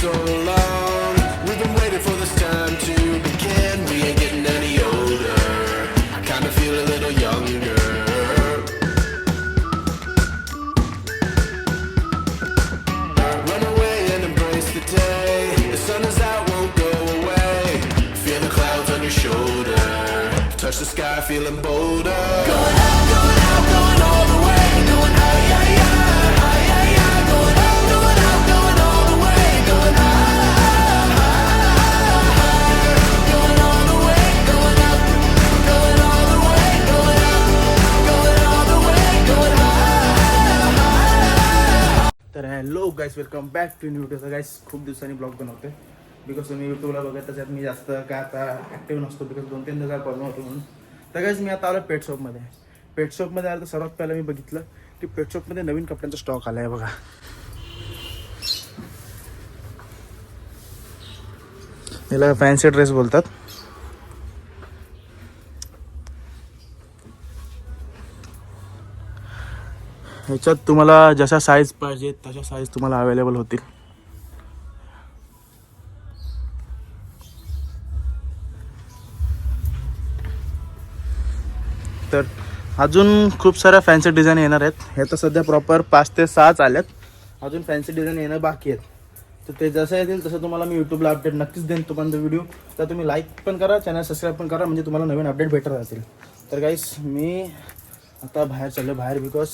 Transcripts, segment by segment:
so long. We've been waiting for this time to begin. We ain't getting any older. I kinda feel a little younger. Run away and embrace the day. The sun is out, won't go away. Feel the clouds on your shoulder. Touch the sky, feeling bolder. Going out, going all the way. Going out, yeah, yeah, yeah, yeah. Going out, going all the way. Going high, going all the way. Going up, going all the way. Going up, going all the way. Going high. तर hello guys, welcome back to new video. Guys खूप दिवसांनी blog बनवते because तुम्ही यूट्यूबला बघत त्याच्यात मी जास्त काय आता ॲक्टिव्ह नसतो बिकॉज 2-3 दिवसात प्रॉब्लेम होतो म्हणून. तर गाईस मी आता आलो पेट शॉपमध्ये. पेट शॉपमध्ये आलं तर सर्वात पहिला मी बघितलं की पेट शॉपमध्ये नवीन कपड्यांचा स्टॉक आला आहे बघा. याला फॅन्सी ड्रेस बोलतात. ह्याच्यात तुम्हाला जशा साईज पाहिजे तशा साईज तुम्हाला अवेलेबल होतील. तर अजून खूप साऱ्या फॅन्सी डिझाईन येणार आहेत. हे तर सध्या प्रॉपर 5 ते 6 आल्यात. अजून फॅन्सी डिझाईन येणं बाकी आहेत. तर ते जसं येतील तसं तुम्हाला मी यूट्यूबला अपडेट नक्कीच देईन तोपर्यंत व्हिडिओ. तर तुम्ही लाईक पण करा, चॅनल सबस्क्राईब पण करा, म्हणजे तुम्हाला नवीन अपडेट भेटत राहतील. तर गाईस मी आता बाहेर चाललो बिकॉज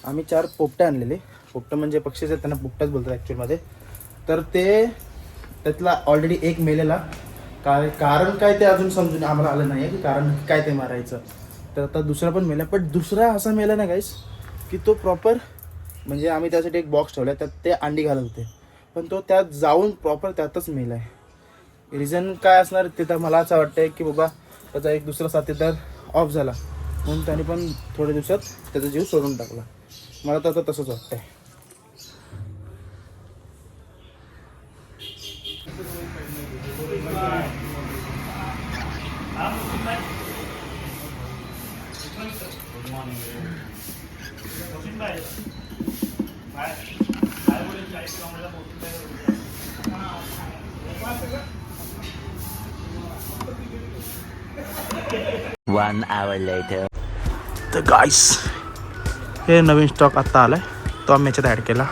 आम्ही 4 पोपटे आणलेले. पोपटं म्हणजे पक्षीच आहेत, त्यांना पोपटाच बोलतात ॲक्च्युअलमध्ये. तर ते त्यातला ऑलरेडी एक मेलेला कारण काय ते अजून समजून आम्हाला आलं नाही आहे की कारण काय ते मारायचं. तर आता दुसरा पण मेला, पण दुसरा असा मेला ना गाईस की तो प्रॉपर म्हणजे आम्ही त्यासाठी एक बॉक्स ठेवला, त्यात ते अंडी घालत होते, पण तो त्यात जाऊन प्रॉपर त्यातच मेला आहे. रिझन काय असणार ते तर मला असं वाटतं की बाबा त्याचा एक दुसरा साथीदार ऑफ झाला म्हणून त्याने पण थोड्या दिवसात त्याचा जीव सोडून टाकला. मला तर आता तसंच वाटतंय. One hour later. तर गाईस हे नवीन स्टॉक आत्ता आलाय, तो आम्ही याच्यात ॲड केला.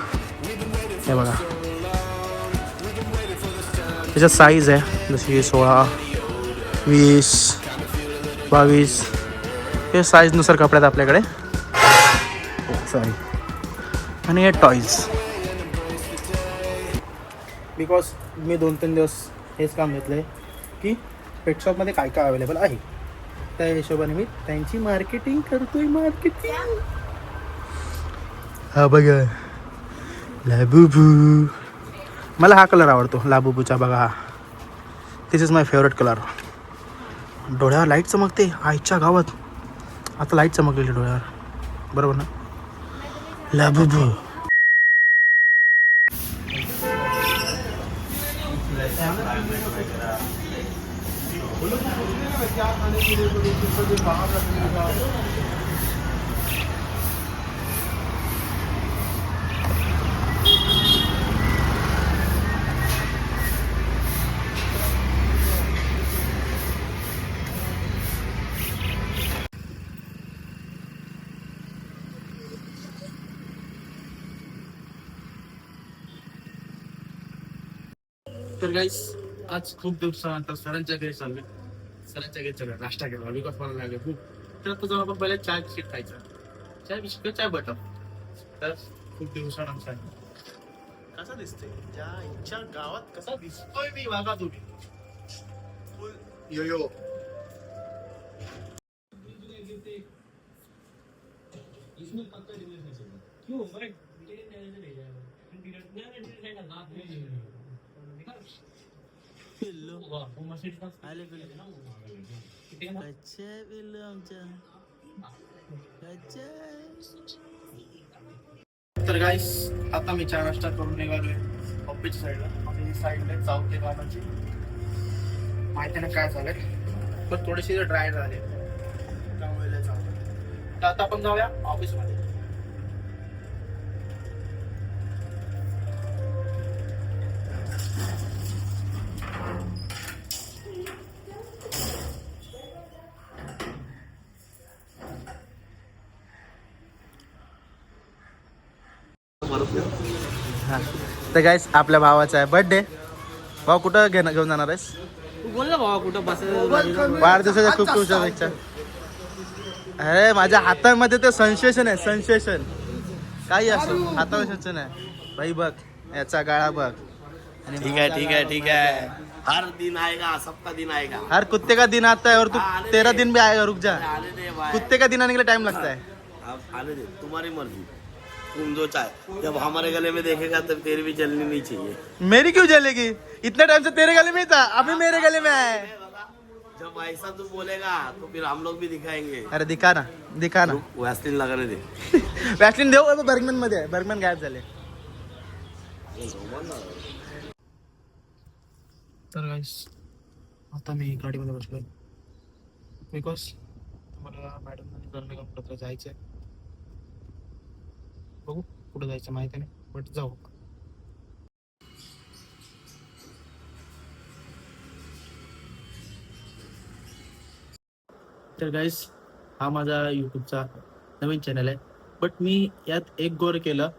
हे बघा त्याच्यात साईज आहे जशी 16, 20, 22 हे साईजनुसार कपडे आहेत आपल्याकडे. सॉरी. आणि हे टॉईज बिकॉज मी 2-3 दिवस हेच काम घेतलं आहे की पेट शॉपमध्ये काय काय अवेलेबल आहे. त्या हिशोबाने मी त्यांची मार्केटिंग करतोय. मार्केटिंग हा बघा लाबुबू. मला हा कलर आवडतो लाबुबूचा. बघा हा, दिस इज माय फेवरेट कलर. डोळ्यावर लाईट चमकते आईच्या गावात. आता लाईट चमकलेली डोळ्यावर, बरोबर ना. लाबुबू. तर गाईस आज खूप दिवसानंतर सरांच्या घरी चाललोय. सरांच्या घरी चालू नाश्ता केला बिकॉज मला लागेल खूप. तर आता जाऊन आपण पहिले चाय बिस्किट खायचं. चाय बिस्किट चाय बटर. तर खूप दिवसानंतर कसा दिसतोय त्या इच्छा गावात, कसा दिसतोय मी वागा तुम्ही फुल यो यो. तर गाईस आता मी चहा नाश्ता करून निघालोय ऑफिसच्या साईडला. माझी साईडला चावते कामाची माहिती ना काय झालंय, पण थोडीशी ड्राय झाले त्यामुळे चावते. तर आता आपण जाऊया ऑफिसमध्ये. हा तर गाईस आपल्या भावाचा आहे बर्थडे. भाऊ कुठं घेऊन जाणार आहेस? बोल ना भावा कुठं बस. वाढदिवसाच्या खूप खूप शुभेच्छा. अरे माझ्या हातामध्ये ते सेन्सेशन आहे, सेन्सेशन. काही असो हातावर नाही भाई. बघ याचा गाळा बघ. आणि ठीक है. हर दिन आएगा, सबका दिन आएगा. हर कुत्ते का दिन आता है और तू आने 13 दे. दिन भी आएगा. रुक जा. आने दे भाई. कुत्ते का दिन आने के लिए टाइम लगता है. अब आने दे, तुम्हारी मर्जी. तुम जो चाहे. जब हमारे गले में देखेगा तब तेरी भी जलनी नहीं चाहिए. मेरी क्यों जलेगी? इतने टाइम से तेरे गले में ही था, अभी मेरे गले में आया है. जब ऐसा तू बोलेगा तो फिर हम लोग भी दिखाएंगे. अरे दिखा ना, दिखा ना. वैसलीन लगाने दे. वॅसलिन देऊ. बर्गमन मध्ये आहे. बर्गमन गायब झाले. तर गाईस आता मी गाडीमध्ये बसलोय बिकॉज मला मॅडम आणि कुठं जायचं आहे. बघू कुठं जायचं माहिती नाही, बट जाऊ. तर गाईस हा माझा यूट्यूबचा नवीन चॅनल आहे. बट मी यात एक गोर केलं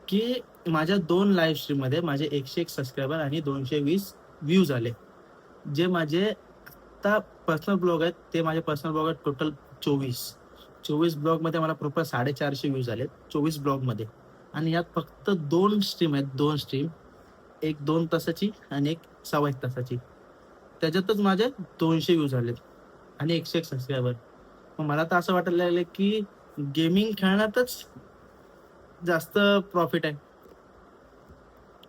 की माझ्या 2 लाईव्ह स्ट्रीममध्ये माझे 101 सबस्क्रायबर आणि 220 व्ह्यूज आले. जे माझे आत्ता पर्सनल ब्लॉग आहेत ते माझे पर्सनल ब्लॉग आहेत टोटल 24 ब्लॉगमध्ये मला प्रॉपर 450 व्ह्यूज आले 24 ब्लॉगमध्ये. आणि यात फक्त 2 स्ट्रीम आहेत, 2 स्ट्रीम, एक 2 तासाची आणि एक 1.25 तासाची. त्याच्यातच माझे 200 व्ह्यूज आलेत आणि 101 सबस्क्रायबर. मग मला तर असं वाटायला लागलं की गेमिंग खेळण्यातच जास्त प्रॉफिट आहे.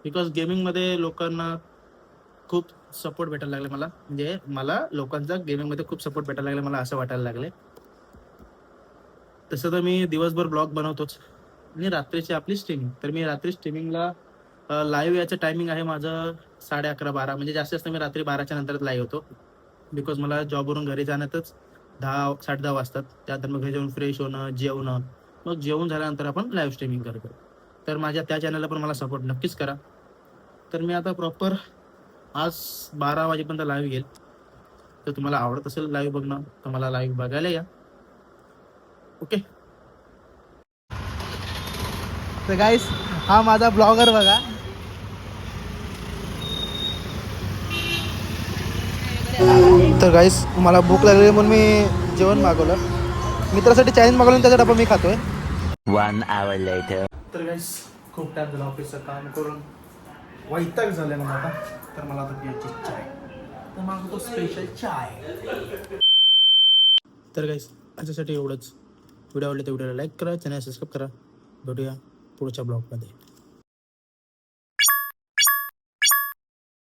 बिकॉज गेमिंगमध्ये लोकांना खूप सपोर्ट भेटायला लागले. म्हणजे मला लोकांचा गेमिंगमध्ये खूप सपोर्ट भेटायला लागला, मला असं वाटायला लागले. तसं तर मी दिवसभर ब्लॉग बनवतोच आणि रात्रीची आपली स्ट्रीमिंग. तर मी रात्री स्ट्रीमिंगला लाईव्ह याचं टायमिंग आहे माझं 11:30-12. म्हणजे जास्तीत जास्त मी रात्री 12च्या नंतरच लाईव्ह होतो. बिकॉज मला जॉबवरून घरी जाण्यातच 10-10:30 वाजतात. त्यानंतर मग घरी जाऊन फ्रेश होणं, जेवणं, मग जेवण झाल्यानंतर आपण लाईव्ह स्ट्रीमिंग करतो. तर माझ्या त्या चॅनलला पण मला सपोर्ट नक्कीच करा. तर मी आता प्रॉपर आज 12 वाजेपर्यंत लाईव्ह येईल. तर तुम्हाला आवडत असेल लाईव्ह बघणं तर मला लाईव्ह बघायला या. ओके. तर गाईस हा माझा ब्लॉगर बघा. तर गाईस मला भूक लागली म्हणून मी जेवण मागवलं. मित्रासाठी चायनीज मागवलं, त्याचा डबा मी खातोय. 1 hour later. तर गाईस खूप टाइम झाला ऑफिसचं काम करून वैताग झालं मला आता. तर मला आता प्यायची चाय, तर मागवतो स्पेशल चाय. तर गाईस याच्यासाठी एवढंच. व्हिडिओ आवडले तर व्हिडिओला लाईक करा, चॅनल सबस्क्राईब करा. भेटूया पुढच्या ब्लॉगमध्ये.